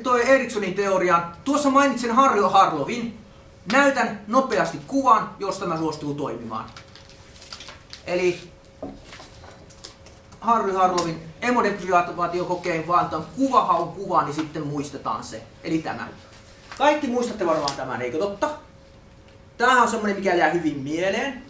toi Eriksonin teorian. Tuossa mainitsin Harry Harlovin. Näytän nopeasti kuvan, josta mä suostuu toimimaan. Eli Harry Harlovin emodeprivaatiokokeen vaan tämän kuvahaun kuva, niin sitten muistetaan se. Eli tämä. Kaikki muistatte varmaan tämän, eikö totta? Tämähän on semmoinen, mikä jää hyvin mieleen.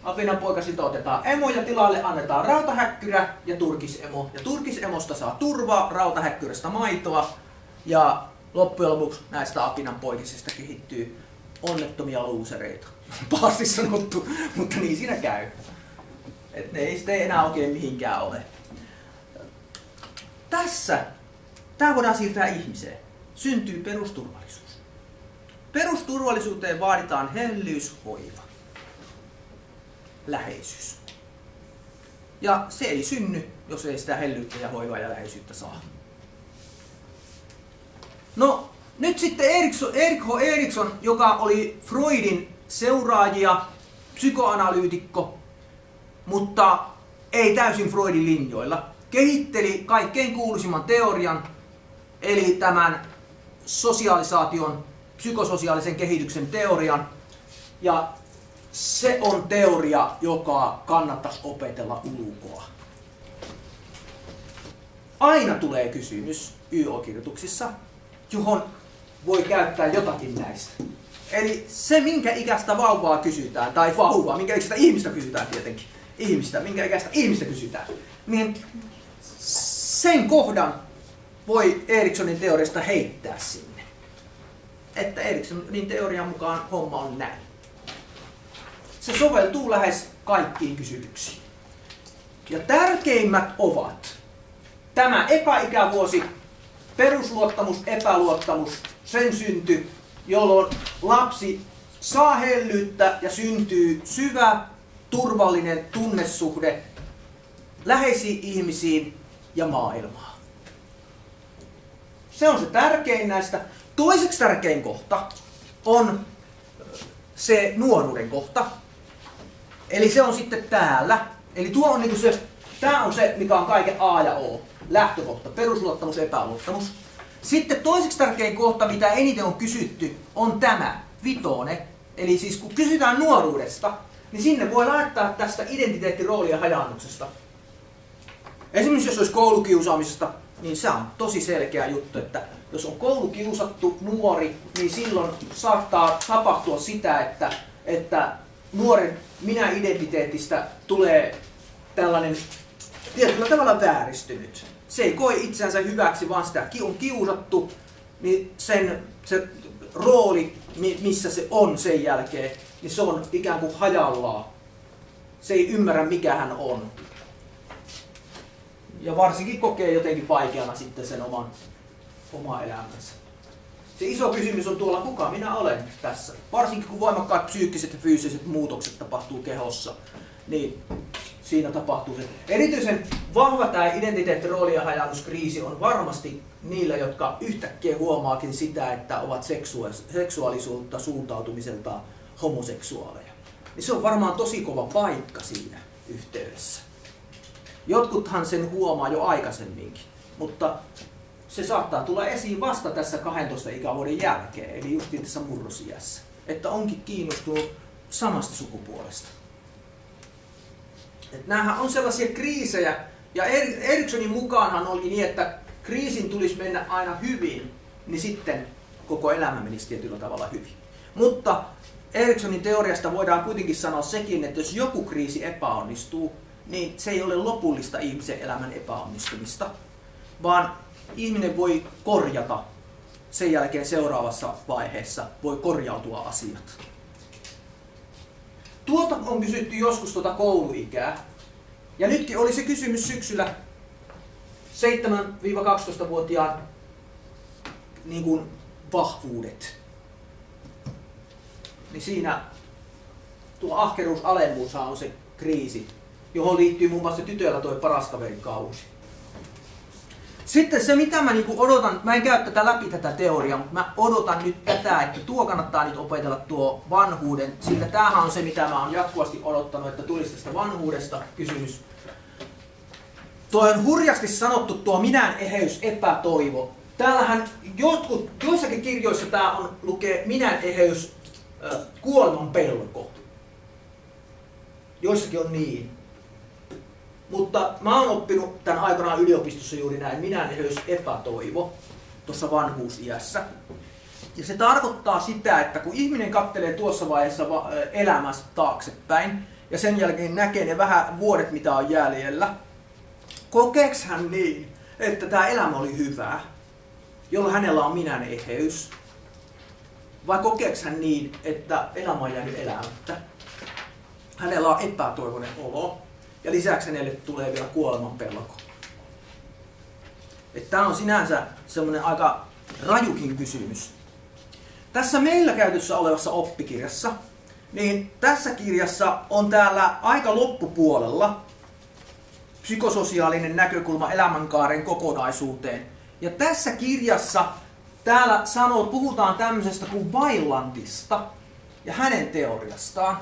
Apinanpoikasilta otetaan emo ja tilalle annetaan rautahäkkyrä ja turkisemo. Ja turkisemosta saa turvaa, rautahäkkyrästä maitoa. Ja loppujen lopuksi näistä apinanpoikisista kehittyy onnettomia luusereita. Pahasti sanottu, mutta niin siinä käy. Et ne ei sitten enää oikein mihinkään ole. Tässä, tämä voidaan siirtää ihmiseen. Syntyy perusturvallisuus. Perusturvallisuuteen vaaditaan hellyys, hoiva, läheisyys. Ja se ei synny, jos ei sitä hellyyttä ja hoivaa ja läheisyyttä saa. No, nyt sitten Erik H. Erikson, joka oli Freudin seuraajia, psykoanalyytikko, mutta ei täysin Freudin linjoilla, kehitteli kaikkein kuuluisimman teorian, eli tämän sosialisaation, psykososiaalisen kehityksen teorian. Ja se on teoria, joka kannattaisi opetella ulkoa. Aina tulee kysymys YO-kirjoituksissa, johon voi käyttää jotakin näistä. Eli se, minkä ikäistä vauvaa kysytään, tai vauvaa, minkä ikäistä ihmistä kysytään tietenkin, minkä ikäistä ihmistä kysytään, niin sen kohdan voi Eriksonin teoriasta heittää sinne. Että Eriksonin teorian mukaan homma on näin. Se soveltuu lähes kaikkiin kysymyksiin. Ja tärkeimmät ovat tämä eka-ikävuosi, perusluottamus, epäluottamus, sen synty, jolloin lapsi saa hellyyttä ja syntyy syvä, turvallinen tunnesuhde läheisiin ihmisiin ja maailmaan. Se on se tärkein näistä. Toiseksi tärkein kohta on se nuoruuden kohta. Eli se on sitten täällä. Eli tuo on niinku se, tää on se, mikä on kaiken A ja O. Lähtökohta, perusluottamus, epäluottamus. Sitten toiseksi tärkein kohta, mitä eniten on kysytty, on tämä, vitonen. Eli siis kun kysytään nuoruudesta, niin sinne voi laittaa tästä identiteettiroolia hajaannuksesta. Esimerkiksi jos olisi koulukiusaamisesta, niin se on tosi selkeä juttu, että jos on koulukiusattu nuori, niin silloin saattaa tapahtua sitä, että nuoren minä-identiteetistä tulee tällainen tietyllä tavalla vääristynyt. Se ei koe itseänsä hyväksi, vaan sitä on kiusattu, niin se rooli, missä se on sen jälkeen, niin se on ikään kuin hajallaan. Se ei ymmärrä, mikä hän on. Ja varsinkin kokee jotenkin vaikeana sitten sen oma elämänsä. Se iso kysymys on tuolla, kuka minä olen tässä. Varsinkin kun voimakkaat psyykkiset ja fyysiset muutokset tapahtuu kehossa, niin siinä tapahtuu se. Erityisen vahva tämä identiteettirooli- ja hajaannuskriisi on varmasti niillä, jotka yhtäkkiä huomaakin sitä, että ovat seksuaalisuutta suuntautumiseltaan homoseksuaaleja. Niin se on varmaan tosi kova paikka siinä yhteydessä. Jotkuthan sen huomaa jo aikaisemminkin, mutta se saattaa tulla esiin vasta tässä 12 ikävuoden jälkeen, eli just tässä murrosiässä, että onkin kiinnostunut samasta sukupuolesta. Et näähän on sellaisia kriisejä, ja Eriksonin mukaanhan oli niin, että kriisin tulisi mennä aina hyvin, niin sitten koko elämä menisi tietyllä tavalla hyvin. Mutta Eriksonin teoriasta voidaan kuitenkin sanoa sekin, että jos joku kriisi epäonnistuu, niin se ei ole lopullista ihmisen elämän epäonnistumista, vaan ihminen voi korjata sen jälkeen seuraavassa vaiheessa, voi korjautua asiat. Tuota on kysytty joskus kouluikää, ja nytkin oli se kysymys syksyllä 7-12-vuotiaan niin kuin vahvuudet. Niin siinä tuo ahkeruus-alemmuushan on se kriisi, johon liittyy muun muassa tytöllä tuo paras kaverikausi. Sitten se, mitä mä odotan, mä en käy tätä läpi tätä teoriaa, mutta mä odotan nyt tätä, että tuo kannattaa nyt opetella tuo vanhuuden, sillä tämähän on se, mitä mä oon jatkuvasti odottanut, että tulisi tästä vanhuudesta kysymys. Tuo on hurjasti sanottu tuo minän eheys, epätoivo. täällähän joissakin kirjoissa tää lukee minän eheys kuoleman pelko. Joissakin on niin. Mutta mä oon oppinut tämän aikanaan yliopistossa juuri näin minän eheys epätoivo tuossa vanhuusiässä. Ja se tarkoittaa sitä, että kun ihminen katselee tuossa vaiheessa elämästä taaksepäin ja sen jälkeen näkee ne vähän vuodet, mitä on jäljellä, kokeeks hän niin, että tämä elämä oli hyvää, jolloin hänellä on minän eheys? Vai kokeeks hän niin, että elämä on jäänyt elämättä? Hänellä on epätoivoinen olo ja lisäksi hänelle tulee vielä kuoleman pelko. Tämä on sinänsä semmoinen aika rajukin kysymys. Tässä meillä käytössä olevassa oppikirjassa, niin tässä kirjassa on täällä aika loppupuolella psykososiaalinen näkökulma elämänkaaren kokonaisuuteen. Ja tässä kirjassa täällä puhutaan tämmöisestä kuin Weilandista ja hänen teoriastaan.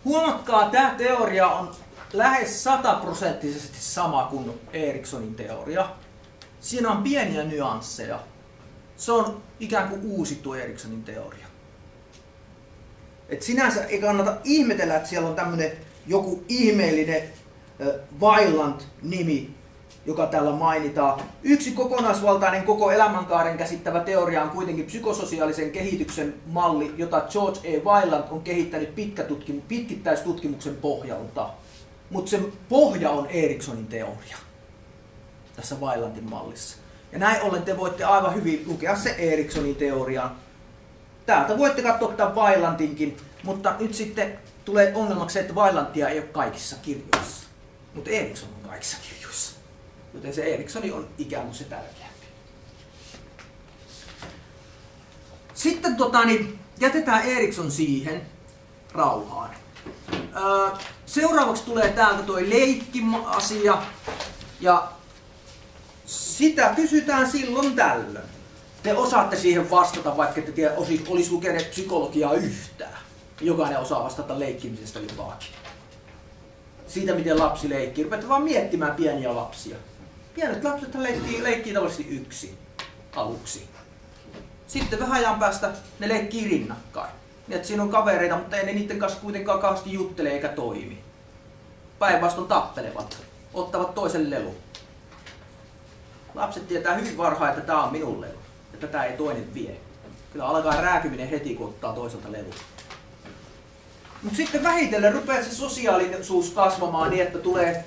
Huomatkaa, tämä teoria on lähes 100% sama kuin Eriksonin teoria. Siinä on pieniä nyansseja. Se on ikään kuin uusittu Eriksonin teoria. Et sinänsä ei kannata ihmetellä, että siellä on tämmöinen joku ihmeellinen Weiland-nimi, joka täällä mainitaan. Yksi kokonaisvaltainen koko elämänkaaren käsittävä teoria on kuitenkin psykososiaalisen kehityksen malli, jota George E. Weiland on kehittänyt pitkittäistutkimuksen pohjalta. Mutta sen pohja on Eriksonin teoria tässä Weilandin mallissa. Ja näin ollen te voitte aivan hyvin lukea se Eriksonin teorian. Täältä voitte katsoa tämän Weilandinkin, mutta nyt sitten tulee ongelmaksi se, että Weilandia ei ole kaikissa kirjoissa. Mutta Erikson on kaikissa kirjoissa. Joten se Eriksoni on ikään kuin se tärkeämpi. Sitten jätetään Erikson siihen rauhaan. Seuraavaksi tulee täältä tuo leikki-asia. Ja sitä kysytään silloin tällöin. Te osaatte siihen vastata, vaikka ette tiedä, olisi lukeneet psykologiaa yhtään. Jokainen osaa vastata leikkimisestä jotakin. Siitä, miten lapsi leikkii. Rupeatte vaan miettimään pieniä lapsia. Pienet lapsethan leikkii tavallisesti yksin aluksi. Sitten vähän ajan päästä ne leikkii rinnakkain. Niin, että siinä on kavereita, mutta ei ne niiden kanssa kuitenkaan kauheasti juttele eikä toimi. Päinvastoin tappelevat. Ottavat toisen lelun. Lapset tietää hyvin varhain, että tämä on minun lelu. Että tämä ei toinen vie. Kyllä alkaa rääkyminen heti, kun ottaa toiselta lelun. Mutta sitten vähitellen rupeaa se sosiaalisuus kasvamaan niin, että tulee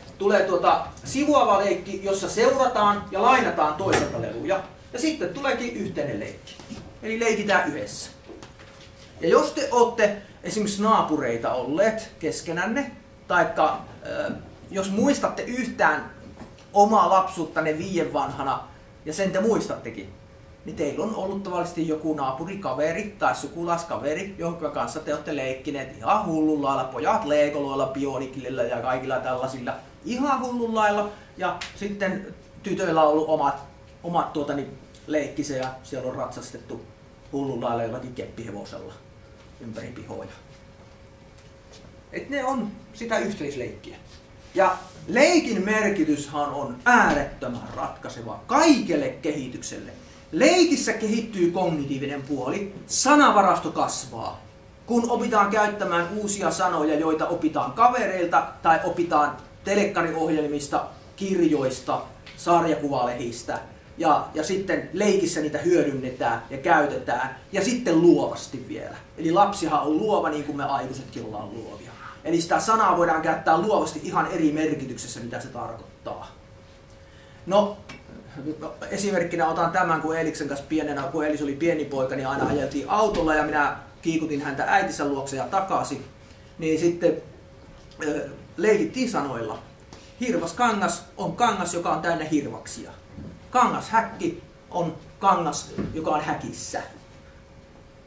sivuava leikki, jossa seurataan ja lainataan toiselta leluja. Ja sitten tuleekin yhteinen leikki. Eli leikitään yhdessä. Ja jos te olette esimerkiksi naapureita olleet keskenänne, taikka jos muistatte yhtään omaa lapsuuttanne 5 vanhana, ja sen te muistattekin, niin teillä on ollut tavallisesti joku naapurikaveri tai sukulaskaveri, jonka kanssa te olette leikkineet ihan hullun lailla, pojat leikoloilla, bionikilla ja kaikilla tällaisilla ihan hullun lailla. Ja sitten tytöillä on ollut omat leikkisä ja siellä on ratsastettu hullun lailla jollakin keppihevosella ympäri pihoja. Et ne on sitä yhteisleikkiä. Ja leikin merkityshän on äärettömän ratkaiseva kaikelle kehitykselle. Leikissä kehittyy kognitiivinen puoli, sanavarasto kasvaa. Kun opitaan käyttämään uusia sanoja, joita opitaan kavereilta tai opitaan telekkariohjelmista, kirjoista, sarjakuvalehistä, ja sitten leikissä niitä hyödynnetään ja käytetään, ja sitten luovasti vielä. Eli lapsihan on luova niin kuin me aikuisetkin ollaan luovia. Eli sitä sanaa voidaan käyttää luovasti ihan eri merkityksessä, mitä se tarkoittaa. No, esimerkkinä otan tämän, kun Eeliksen kanssa pienenä, kun Eelis oli pieni poika, niin aina ajeltiin autolla ja minä kiikutin häntä äitinsä luokse ja takaisin. Niin sitten leikittiin sanoilla. Hirvaskangas on kangas, joka on täynnä hirvaksia. Kangas-häkki on kangas, joka on häkissä.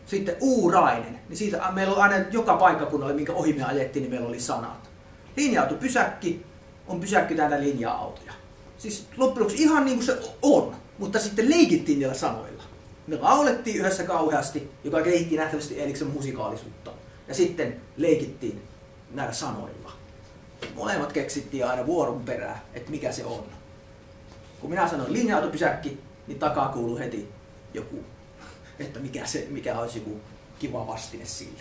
Sitten uurainen, niin siitä meillä on aina joka paikkakunnalla, minkä ohi me ajettiin, niin meillä oli sanat. Linja-autopysäkki on pysäkki täynnä linja-autoja. Siis loppujen lopuksi ihan niin kuin se on, mutta sitten leikittiin niillä sanoilla. Me laulettiin yhdessä kauheasti, joka kehitti nähtävästi Eeliksen musikaalisuutta. Ja sitten leikittiin näillä sanoilla. Molemmat keksittiin aina vuoron perään, että mikä se on. Kun minä sanoin linja-autopysäkki, niin takaa kuuluu heti joku, että mikä olisi joku kiva vastine sille.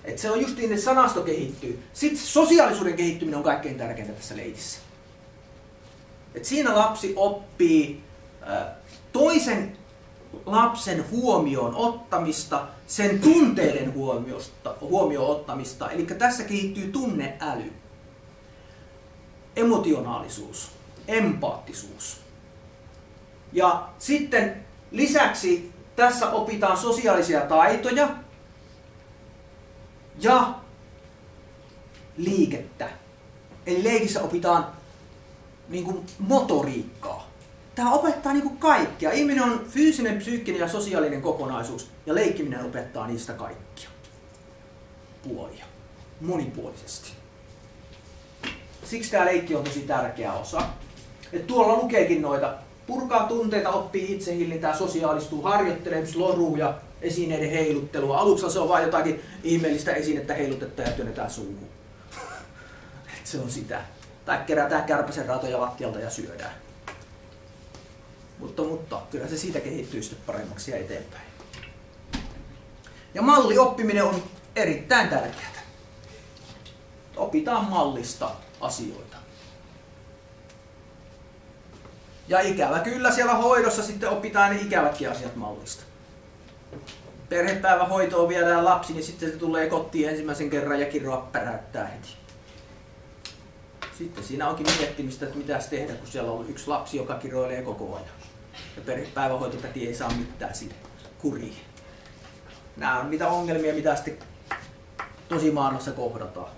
Et se on just niin, että sanasto kehittyy. Sitten sosiaalisuuden kehittyminen on kaikkein tärkeintä tässä leikissä. Et siinä lapsi oppii toisen lapsen huomioon ottamista, sen tunteiden huomioon ottamista. Eli tässä kehittyy tunneäly, emotionaalisuus, empaattisuus. Ja sitten lisäksi tässä opitaan sosiaalisia taitoja ja liikettä. Eli leikissä opitaan niin kuin motoriikkaa. Tämä opettaa niin kuin kaikkea. Ihminen on fyysinen, psyykkinen ja sosiaalinen kokonaisuus. Ja leikkiminen opettaa niistä kaikkia puolia. Monipuolisesti. Siksi tämä leikki on tosi tärkeä osa. Et tuolla lukeekin noita. Purkaa tunteita, oppii itsehillintää, sosiaalistuu, harjoittelee loruja, esineiden heiluttelua. Aluksi se on vain jotakin ihmeellistä esinettä heilutettua ja työnnetään suuhun. Se on sitä. Tai kerätään kärpäsen ratoja lattialta ja syödään. Mutta kyllä se siitä kehittyy sitten paremmaksi ja eteenpäin. Ja mallioppiminen on erittäin tärkeää. Opitaan mallista asioita. Ja ikävä kyllä siellä hoidossa sitten opitaan ne ikävätkin asiat mallista. Perhepäivähoitoon viedään lapsi, niin sitten se tulee kotiin ensimmäisen kerran ja kiroa päräyttää heti. Sitten siinä onkin miettimistä, että mitä tehdä, kun siellä on yksi lapsi, joka kiroilee koko ajan. Ja perhepäivähoitotäti ei saa mitään sinne kuriin. Nämä on niitä ongelmia, mitä sitten tosi maailmassa kohdataan.